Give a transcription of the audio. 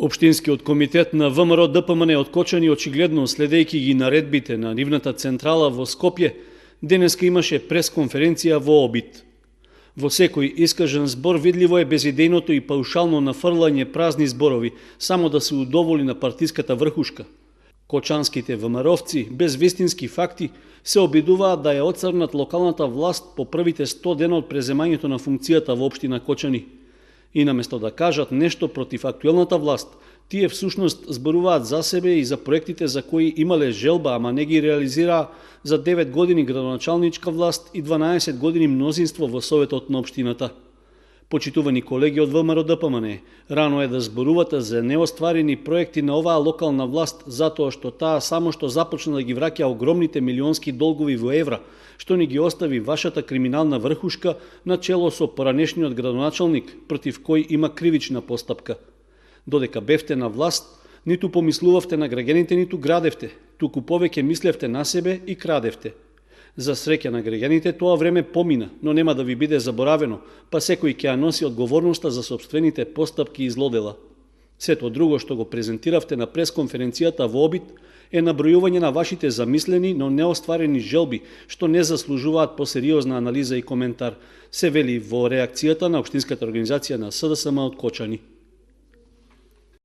Општинскиот комитет на ВМРО ДПМН од Кочани, очигледно следејќи ги наредбите на нивната централа во Скопје, денеска имаше пресконференција во Обид. Во секој искажен збор видливо е безидејното и паушално нафрлање празни зборови, само да се удоволи на партиската врхушка. Кочанските ВМРО-вци, без вистински факти, се обидуваат да ја оцрнат локалната власт по првите 100 дена од преземањето на функцијата во општина Кочани. И наместо да кажат нешто против актуелната власт, тие всушност зборуваат за себе и за проектите за кои имале желба, ама не ги реализираа за 9 години градоначалничка власт и 12 години мнозинство во Советот на општината. Почитувани колеги од ВМРО ДПМН, рано е да зборувате за неостварени проекти на оваа локална власт, затоа што таа само што започна да ги враќа огромните милионски долгови во евра, што ни ги остави вашата криминална врхушка на чело со поранешниот градоначалник, против кој има кривична постапка. Додека бевте на власт, ниту помислувавте на граѓаните, ниту градевте, туку повеќе мислевте на себе и крадевте. За среќа на граѓаните тоа време помина, но нема да ви биде заборавено, па секој ќе ја носи одговорноста за сопствените постапки и злодела. Сето друго што го презентиравте на пресконференцијата во Обид е набројување на вашите замислени, но неостварени желби, што не заслужуваат посериозна анализа и коментар, се вели во реакцијата на Општинската организација на СДСМ од Кочани.